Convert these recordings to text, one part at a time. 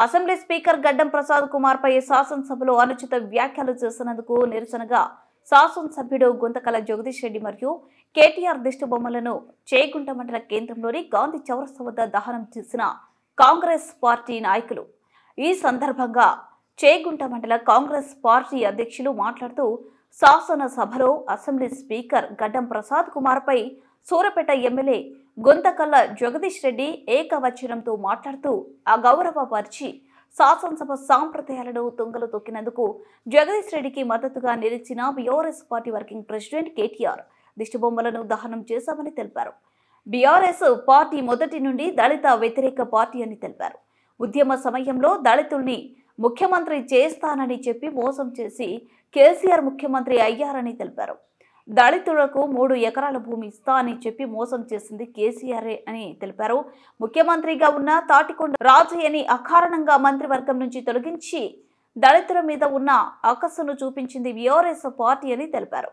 Assembly speaker గడ్డం ప్రసాద్ కుమార్ పై శాసనసభలో అనుచిత వ్యాఖ్యలు చేసినందుకు నిరసనగా శాసనసభ్యుడు గుంతకల జగదీష్ రెడ్డి మరియు కేటీఆర్ దిష్టి బొమ్మలను చేగుంట మండల కేంద్రంలోని గాంధీ చౌరస్తా వద్ద దహనం చేసిన కాంగ్రెస్ పార్టీ నాయకులు. ఈ సందర్భంగా చేగుంట మండల కాంగ్రెస్ పార్టీ అధ్యక్షులు మాట్లాడుతూ శాసనసభలో అసెంబ్లీ స్పీకర్ గడ్డం ప్రసాద్ కుమార్ పై సూరపేట ఎమ్మెల్యే గుంతకల్ల జగదీష్ రెడ్డి ఏకవచనంతో మాట్లాడుతూ అగౌరవపరిచి శాసనసభ సాంప్రదాయాలను తుంగలు తొక్కినందుకు జగదీష్ రెడ్డికి మద్దతుగా నిలిచిన BRS party working president KTR దిష్టిబొమ్మలను దహనం చేశామని తెలిపారు. బీఆర్ఎస్ పార్టీ మొదటి నుండి దళిత వ్యతిరేక పార్టీ అని తెలిపారు. ఉద్యమ సమయంలో దళితుల్ని ముఖ్యమంత్రి చేస్తానని చెప్పి మోసం చేసి కేసీఆర్ ముఖ్యమంత్రి అయ్యారని తెలిపారు. దళితులకు 3 ఎకరాల భూమి ఇస్తా అని చెప్పి మోసం చేసింది కేసీఆర్ అని తెలిపారు. ముఖ్యమంత్రిగా ఉన్న తాటికొండ రాజయ్యని అకారణంగా మంత్రివర్గం నుంచి తొలగించి దళితుల మీద ఉన్న అక్కసును చూపించింది బీఆర్ఎస్ పార్టీ అని తెలిపారు.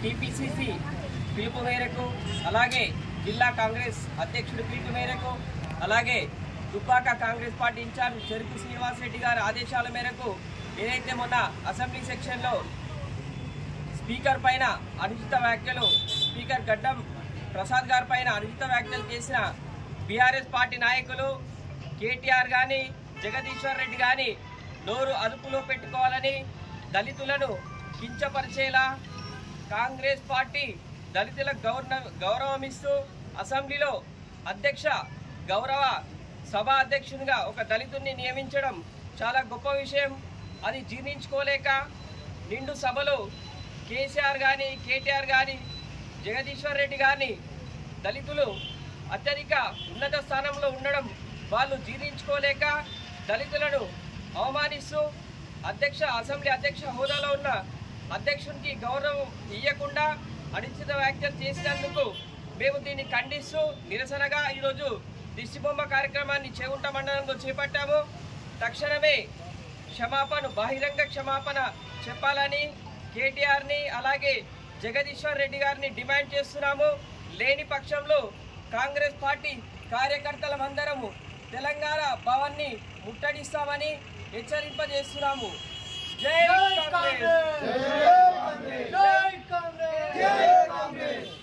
టీపీసీసీ పిలుపు మేరకు, అలాగే జిల్లా కాంగ్రెస్ అధ్యక్షుడి పిలుపు మేరకు, అలాగే దుబ్బాక కాంగ్రెస్ పార్టీ ఇన్ఛార్జ్ చెరుకు శ్రీనివాస్ రెడ్డి గారి ఆదేశాల మేరకు ఏదైతే మొన్న అసెంబ్లీ సెక్షన్లో స్పీకర్ పైన అనుచిత వ్యాఖ్యలు, స్పీకర్ గడ్డం ప్రసాద్ గారి పైన అనుచిత వ్యాఖ్యలు చేసిన బీఆర్ఎస్ పార్టీ నాయకులు కేటీఆర్ కానీ జగదీశ్వర్ రెడ్డి కానీ నోరు అదుపులో పెట్టుకోవాలని, దళితులను కించపరిచేలా కాంగ్రెస్ పార్టీ దళితులకు గౌరవం ఇస్తూ అసెంబ్లీలో అధ్యక్ష గౌరవ సభ అధ్యక్షునిగా ఒక దళితుడిని నియమించడం చాలా గొప్ప విషయం. అది జీర్ణించుకోలేక నిండు సభలో కేసీఆర్ కానీ కేటీఆర్ కానీ జగదీశ్వర్ రెడ్డి కానీ దళితులు అత్యధిక ఉన్నత స్థానంలో వాళ్ళు జీర్ణించుకోలేక దళితులను అవమానిస్తూ అసెంబ్లీ అధ్యక్ష హోదాలో ఉన్న అధ్యక్షునికి గౌరవం ఇవ్వకుండా అనుచిత వ్యాఖ్యలు చేసినందుకు మేము దీన్ని ఖండిస్తూ నిరసనగా ఈరోజు దిష్టిబొమ్మ కార్యక్రమాన్ని చేగుంట మండలంలో చేపట్టాము. తక్షణమే బహిరంగ క్షమాపణ చెప్పాలని కేటీఆర్ని అలాగే జగదీశ్వర్ రెడ్డి గారిని డిమాండ్ చేస్తున్నాము. లేని పక్షంలో కాంగ్రెస్ పార్టీ కార్యకర్తలమందరము తెలంగాణ భవన్ని ముట్టడిస్తామని హెచ్చరింపజేస్తున్నాము. జై కాంగ్రెస్!